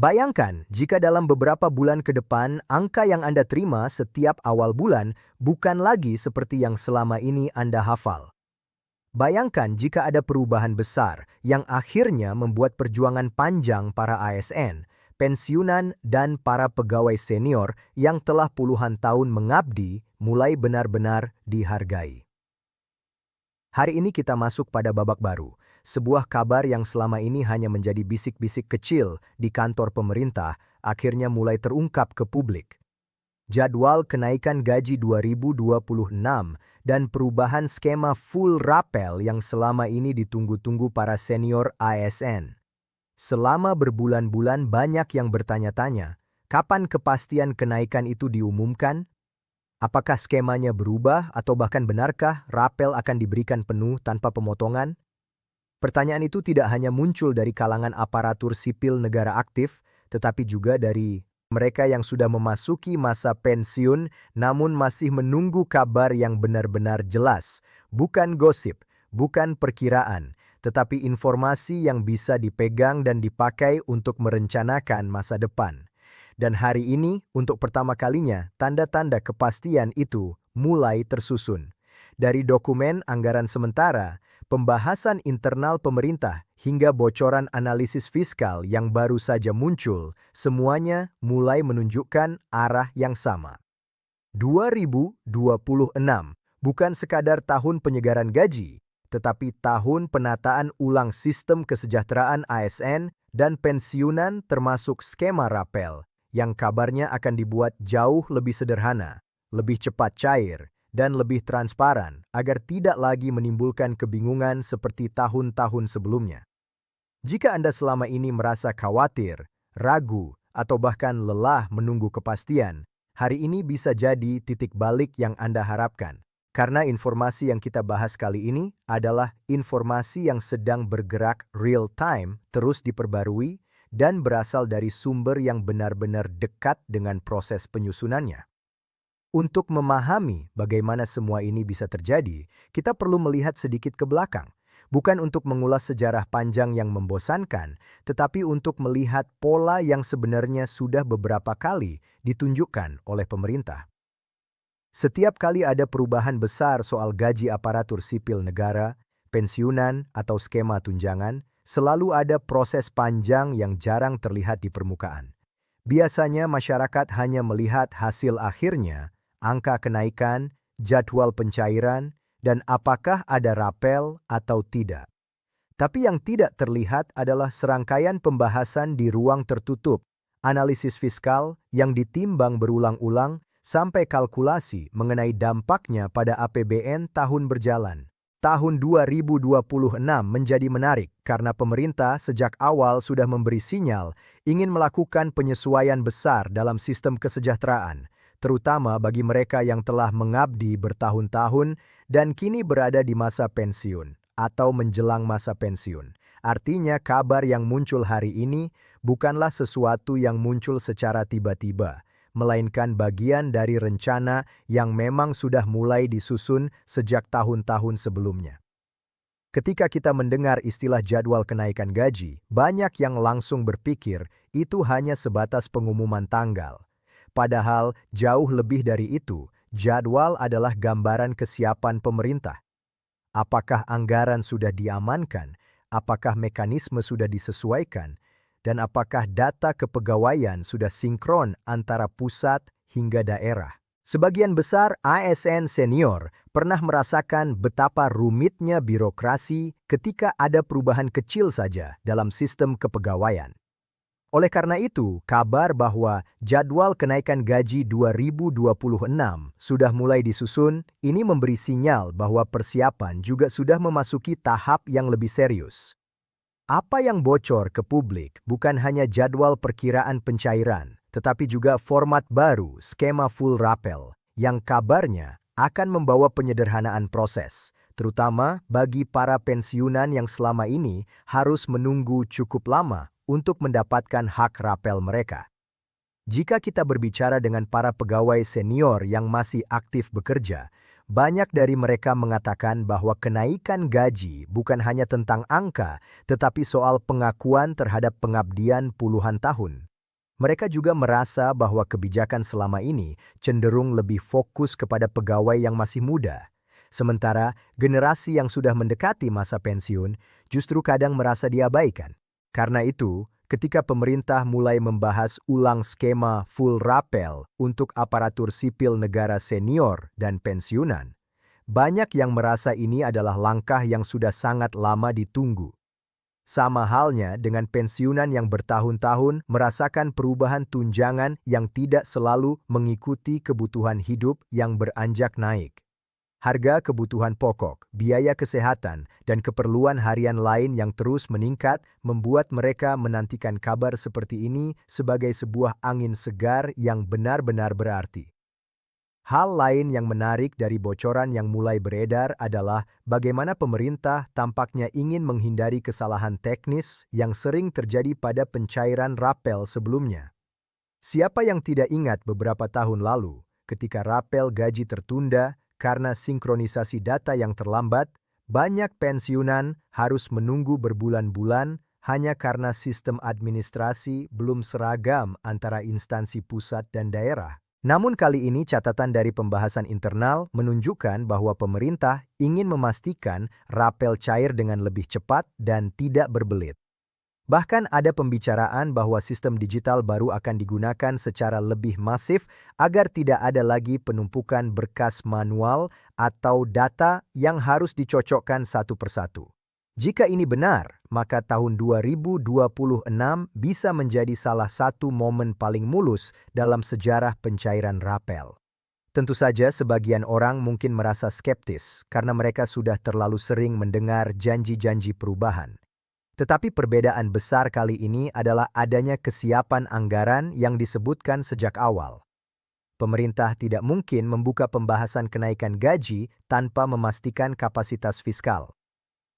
Bayangkan jika dalam beberapa bulan ke depan angka yang Anda terima setiap awal bulan bukan lagi seperti yang selama ini Anda hafal. Bayangkan jika ada perubahan besar yang akhirnya membuat perjuangan panjang para ASN, pensiunan, dan para pegawai senior yang telah puluhan tahun mengabdi mulai benar-benar dihargai. Hari ini kita masuk pada babak baru. Sebuah kabar yang selama ini hanya menjadi bisik-bisik kecil di kantor pemerintah akhirnya mulai terungkap ke publik. Jadwal kenaikan gaji 2026 dan perubahan skema full rapel yang selama ini ditunggu-tunggu para senior ASN. Selama berbulan-bulan banyak yang bertanya-tanya, kapan kepastian kenaikan itu diumumkan? Apakah skemanya berubah atau bahkan benarkah rapel akan diberikan penuh tanpa pemotongan? Pertanyaan itu tidak hanya muncul dari kalangan aparatur sipil negara aktif, tetapi juga dari mereka yang sudah memasuki masa pensiun namun masih menunggu kabar yang benar-benar jelas, bukan gosip, bukan perkiraan, tetapi informasi yang bisa dipegang dan dipakai untuk merencanakan masa depan. Dan hari ini, untuk pertama kalinya, tanda-tanda kepastian itu mulai tersusun. Dari dokumen anggaran sementara, pembahasan internal pemerintah, hingga bocoran analisis fiskal yang baru saja muncul, semuanya mulai menunjukkan arah yang sama. 2026 bukan sekadar tahun penyegaran gaji, tetapi tahun penataan ulang sistem kesejahteraan ASN dan pensiunan termasuk skema rapel, yang kabarnya akan dibuat jauh lebih sederhana, lebih cepat cair, dan lebih transparan agar tidak lagi menimbulkan kebingungan seperti tahun-tahun sebelumnya. Jika Anda selama ini merasa khawatir, ragu, atau bahkan lelah menunggu kepastian, hari ini bisa jadi titik balik yang Anda harapkan. Karena informasi yang kita bahas kali ini adalah informasi yang sedang bergerak real time, terus diperbarui, dan berasal dari sumber yang benar-benar dekat dengan proses penyusunannya. Untuk memahami bagaimana semua ini bisa terjadi, kita perlu melihat sedikit ke belakang. Bukan untuk mengulas sejarah panjang yang membosankan, tetapi untuk melihat pola yang sebenarnya sudah beberapa kali ditunjukkan oleh pemerintah. Setiap kali ada perubahan besar soal gaji aparatur sipil negara, pensiunan, atau skema tunjangan, selalu ada proses panjang yang jarang terlihat di permukaan. Biasanya masyarakat hanya melihat hasil akhirnya, angka kenaikan, jadwal pencairan, dan apakah ada rapel atau tidak. Tapi yang tidak terlihat adalah serangkaian pembahasan di ruang tertutup, analisis fiskal yang ditimbang berulang-ulang, sampai kalkulasi mengenai dampaknya pada APBN tahun berjalan. Tahun 2026 menjadi menarik karena pemerintah sejak awal sudah memberi sinyal ingin melakukan penyesuaian besar dalam sistem kesejahteraan, terutama bagi mereka yang telah mengabdi bertahun-tahun dan kini berada di masa pensiun atau menjelang masa pensiun. Artinya kabar yang muncul hari ini bukanlah sesuatu yang muncul secara tiba-tiba, melainkan bagian dari rencana yang memang sudah mulai disusun sejak tahun-tahun sebelumnya. Ketika kita mendengar istilah jadwal kenaikan gaji, banyak yang langsung berpikir itu hanya sebatas pengumuman tanggal. Padahal jauh lebih dari itu, jadwal adalah gambaran kesiapan pemerintah. Apakah anggaran sudah diamankan? Apakah mekanisme sudah disesuaikan? Dan apakah data kepegawaian sudah sinkron antara pusat hingga daerah? Sebagian besar ASN senior pernah merasakan betapa rumitnya birokrasi ketika ada perubahan kecil saja dalam sistem kepegawaian. Oleh karena itu, kabar bahwa jadwal kenaikan gaji 2026 sudah mulai disusun, ini memberi sinyal bahwa persiapan juga sudah memasuki tahap yang lebih serius. Apa yang bocor ke publik bukan hanya jadwal perkiraan pencairan, tetapi juga format baru skema full rapel yang kabarnya akan membawa penyederhanaan proses, terutama bagi para pensiunan yang selama ini harus menunggu cukup lama untuk mendapatkan hak rapel mereka. Jika kita berbicara dengan para pegawai senior yang masih aktif bekerja, banyak dari mereka mengatakan bahwa kenaikan gaji bukan hanya tentang angka, tetapi soal pengakuan terhadap pengabdian puluhan tahun. Mereka juga merasa bahwa kebijakan selama ini cenderung lebih fokus kepada pegawai yang masih muda. Sementara generasi yang sudah mendekati masa pensiun justru kadang merasa diabaikan. Karena itu, ketika pemerintah mulai membahas ulang skema full rapel untuk aparatur sipil negara senior dan pensiunan, banyak yang merasa ini adalah langkah yang sudah sangat lama ditunggu. Sama halnya dengan pensiunan yang bertahun-tahun merasakan perubahan tunjangan yang tidak selalu mengikuti kebutuhan hidup yang beranjak naik. Harga kebutuhan pokok, biaya kesehatan, dan keperluan harian lain yang terus meningkat membuat mereka menantikan kabar seperti ini sebagai sebuah angin segar yang benar-benar berarti. Hal lain yang menarik dari bocoran yang mulai beredar adalah bagaimana pemerintah tampaknya ingin menghindari kesalahan teknis yang sering terjadi pada pencairan rapel sebelumnya. Siapa yang tidak ingat beberapa tahun lalu, ketika rapel gaji tertunda karena sinkronisasi data yang terlambat, banyak pensiunan harus menunggu berbulan-bulan hanya karena sistem administrasi belum seragam antara instansi pusat dan daerah. Namun kali ini catatan dari pembahasan internal menunjukkan bahwa pemerintah ingin memastikan rapel cair dengan lebih cepat dan tidak berbelit. Bahkan ada pembicaraan bahwa sistem digital baru akan digunakan secara lebih masif agar tidak ada lagi penumpukan berkas manual atau data yang harus dicocokkan satu persatu. Jika ini benar, maka tahun 2026 bisa menjadi salah satu momen paling mulus dalam sejarah pencairan rapel. Tentu saja sebagian orang mungkin merasa skeptis karena mereka sudah terlalu sering mendengar janji-janji perubahan. Tetapi perbedaan besar kali ini adalah adanya kesiapan anggaran yang disebutkan sejak awal. Pemerintah tidak mungkin membuka pembahasan kenaikan gaji tanpa memastikan kapasitas fiskal.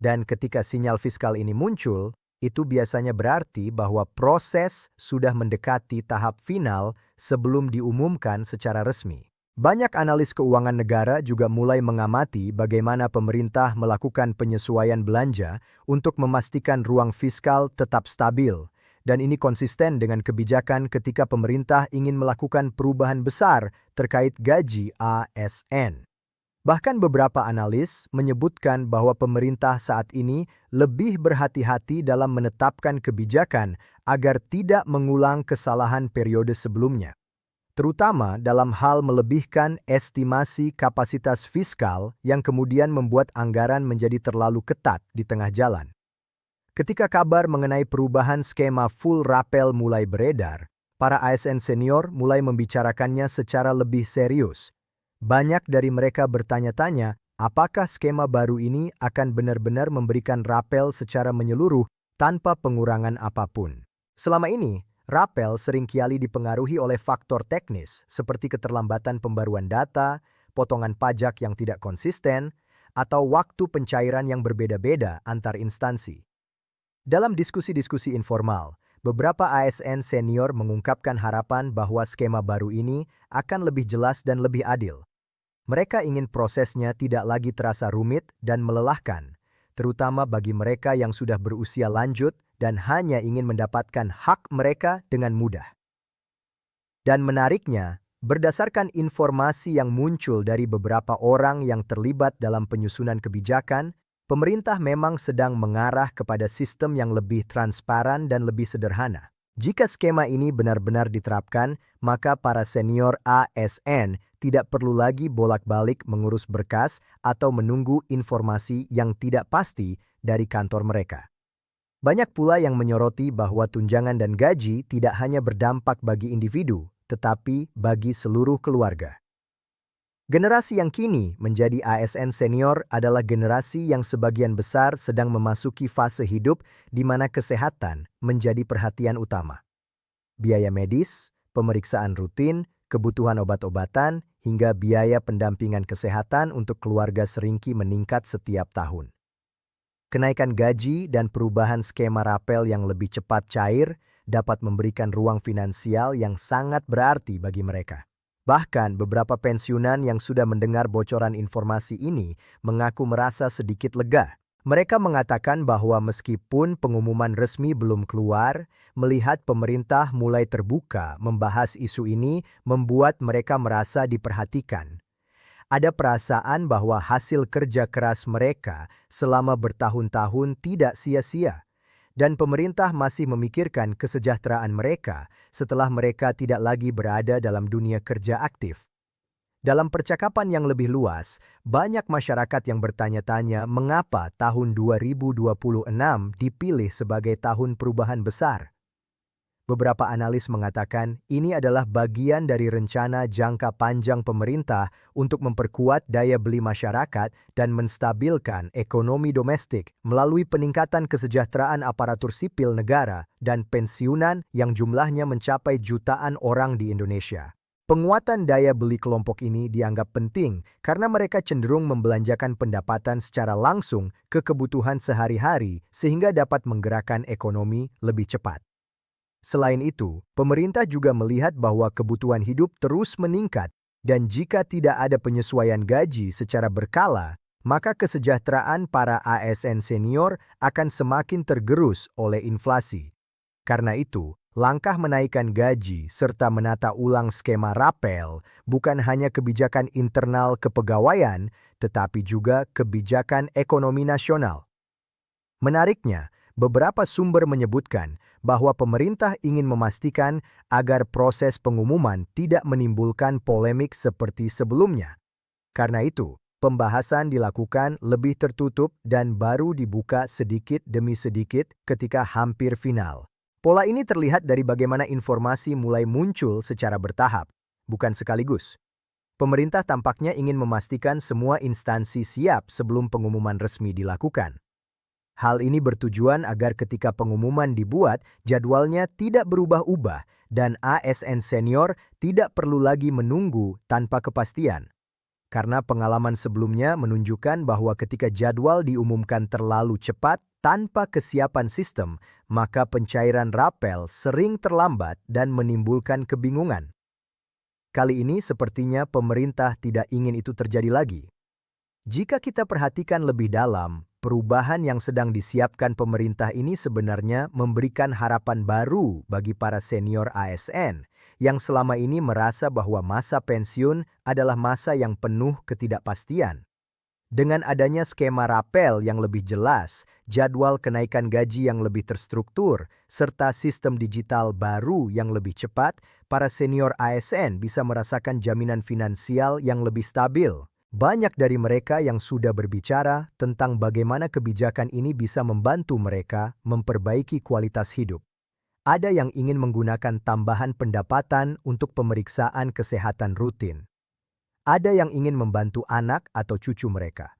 Dan ketika sinyal fiskal ini muncul, itu biasanya berarti bahwa proses sudah mendekati tahap final sebelum diumumkan secara resmi. Banyak analis keuangan negara juga mulai mengamati bagaimana pemerintah melakukan penyesuaian belanja untuk memastikan ruang fiskal tetap stabil, dan ini konsisten dengan kebijakan ketika pemerintah ingin melakukan perubahan besar terkait gaji ASN. Bahkan beberapa analis menyebutkan bahwa pemerintah saat ini lebih berhati-hati dalam menetapkan kebijakan agar tidak mengulang kesalahan periode sebelumnya, terutama dalam hal melebihkan estimasi kapasitas fiskal yang kemudian membuat anggaran menjadi terlalu ketat di tengah jalan. Ketika kabar mengenai perubahan skema full rapel mulai beredar, para ASN senior mulai membicarakannya secara lebih serius. Banyak dari mereka bertanya-tanya, apakah skema baru ini akan benar-benar memberikan rapel secara menyeluruh tanpa pengurangan apapun. Selama ini, rapel seringkali dipengaruhi oleh faktor teknis seperti keterlambatan pembaruan data, potongan pajak yang tidak konsisten, atau waktu pencairan yang berbeda-beda antar instansi. Dalam diskusi-diskusi informal, beberapa ASN senior mengungkapkan harapan bahwa skema baru ini akan lebih jelas dan lebih adil. Mereka ingin prosesnya tidak lagi terasa rumit dan melelahkan, terutama bagi mereka yang sudah berusia lanjut dan hanya ingin mendapatkan hak mereka dengan mudah. Dan menariknya, berdasarkan informasi yang muncul dari beberapa orang yang terlibat dalam penyusunan kebijakan, pemerintah memang sedang mengarah kepada sistem yang lebih transparan dan lebih sederhana. Jika skema ini benar-benar diterapkan, maka para senior ASN tidak perlu lagi bolak-balik mengurus berkas atau menunggu informasi yang tidak pasti dari kantor mereka. Banyak pula yang menyoroti bahwa tunjangan dan gaji tidak hanya berdampak bagi individu, tetapi bagi seluruh keluarga. Generasi yang kini menjadi ASN senior adalah generasi yang sebagian besar sedang memasuki fase hidup di mana kesehatan menjadi perhatian utama. Biaya medis, pemeriksaan rutin, kebutuhan obat-obatan, hingga biaya pendampingan kesehatan untuk keluarga seringki meningkat setiap tahun. Kenaikan gaji dan perubahan skema rapel yang lebih cepat cair dapat memberikan ruang finansial yang sangat berarti bagi mereka. Bahkan beberapa pensiunan yang sudah mendengar bocoran informasi ini mengaku merasa sedikit lega. Mereka mengatakan bahwa meskipun pengumuman resmi belum keluar, melihat pemerintah mulai terbuka membahas isu ini membuat mereka merasa diperhatikan. Ada perasaan bahwa hasil kerja keras mereka selama bertahun-tahun tidak sia-sia, dan pemerintah masih memikirkan kesejahteraan mereka setelah mereka tidak lagi berada dalam dunia kerja aktif. Dalam percakapan yang lebih luas, banyak masyarakat yang bertanya-tanya mengapa tahun 2026 dipilih sebagai tahun perubahan besar. Beberapa analis mengatakan ini adalah bagian dari rencana jangka panjang pemerintah untuk memperkuat daya beli masyarakat dan menstabilkan ekonomi domestik melalui peningkatan kesejahteraan aparatur sipil negara dan pensiunan yang jumlahnya mencapai jutaan orang di Indonesia. Penguatan daya beli kelompok ini dianggap penting karena mereka cenderung membelanjakan pendapatan secara langsung ke kebutuhan sehari-hari sehingga dapat menggerakkan ekonomi lebih cepat. Selain itu, pemerintah juga melihat bahwa kebutuhan hidup terus meningkat dan jika tidak ada penyesuaian gaji secara berkala, maka kesejahteraan para ASN senior akan semakin tergerus oleh inflasi. Karena itu, langkah menaikkan gaji serta menata ulang skema rapel bukan hanya kebijakan internal kepegawaian, tetapi juga kebijakan ekonomi nasional. Menariknya, beberapa sumber menyebutkan bahwa pemerintah ingin memastikan agar proses pengumuman tidak menimbulkan polemik seperti sebelumnya. Karena itu, pembahasan dilakukan lebih tertutup dan baru dibuka sedikit demi sedikit ketika hampir final. Pola ini terlihat dari bagaimana informasi mulai muncul secara bertahap, bukan sekaligus. Pemerintah tampaknya ingin memastikan semua instansi siap sebelum pengumuman resmi dilakukan. Hal ini bertujuan agar ketika pengumuman dibuat, jadwalnya tidak berubah-ubah dan ASN senior tidak perlu lagi menunggu tanpa kepastian. Karena pengalaman sebelumnya menunjukkan bahwa ketika jadwal diumumkan terlalu cepat tanpa kesiapan sistem, maka pencairan rapel sering terlambat dan menimbulkan kebingungan. Kali ini sepertinya pemerintah tidak ingin itu terjadi lagi. Jika kita perhatikan lebih dalam, perubahan yang sedang disiapkan pemerintah ini sebenarnya memberikan harapan baru bagi para senior ASN yang selama ini merasa bahwa masa pensiun adalah masa yang penuh ketidakpastian. Dengan adanya skema rapel yang lebih jelas, jadwal kenaikan gaji yang lebih terstruktur, serta sistem digital baru yang lebih cepat, para senior ASN bisa merasakan jaminan finansial yang lebih stabil. Banyak dari mereka yang sudah berbicara tentang bagaimana kebijakan ini bisa membantu mereka memperbaiki kualitas hidup. Ada yang ingin menggunakan tambahan pendapatan untuk pemeriksaan kesehatan rutin. Ada yang ingin membantu anak atau cucu mereka.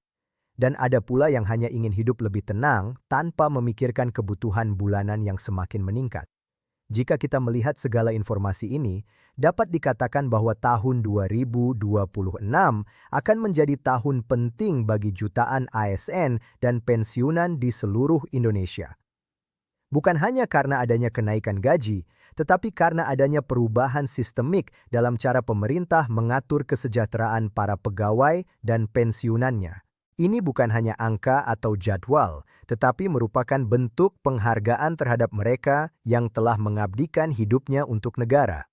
Dan ada pula yang hanya ingin hidup lebih tenang tanpa memikirkan kebutuhan bulanan yang semakin meningkat. Jika kita melihat segala informasi ini, dapat dikatakan bahwa tahun 2026 akan menjadi tahun penting bagi jutaan ASN dan pensiunan di seluruh Indonesia. Bukan hanya karena adanya kenaikan gaji, tetapi karena adanya perubahan sistemik dalam cara pemerintah mengatur kesejahteraan para pegawai dan pensiunannya. Ini bukan hanya angka atau jadwal, tetapi merupakan bentuk penghargaan terhadap mereka yang telah mengabdikan hidupnya untuk negara.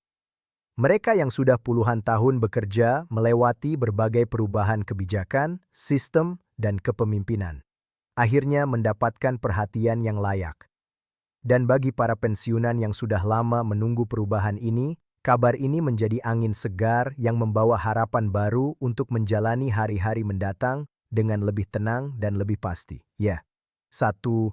Mereka yang sudah puluhan tahun bekerja melewati berbagai perubahan kebijakan, sistem, dan kepemimpinan. Akhirnya mendapatkan perhatian yang layak. Dan bagi para pensiunan yang sudah lama menunggu perubahan ini, kabar ini menjadi angin segar yang membawa harapan baru untuk menjalani hari-hari mendatang dengan lebih tenang dan lebih pasti. Ya, satu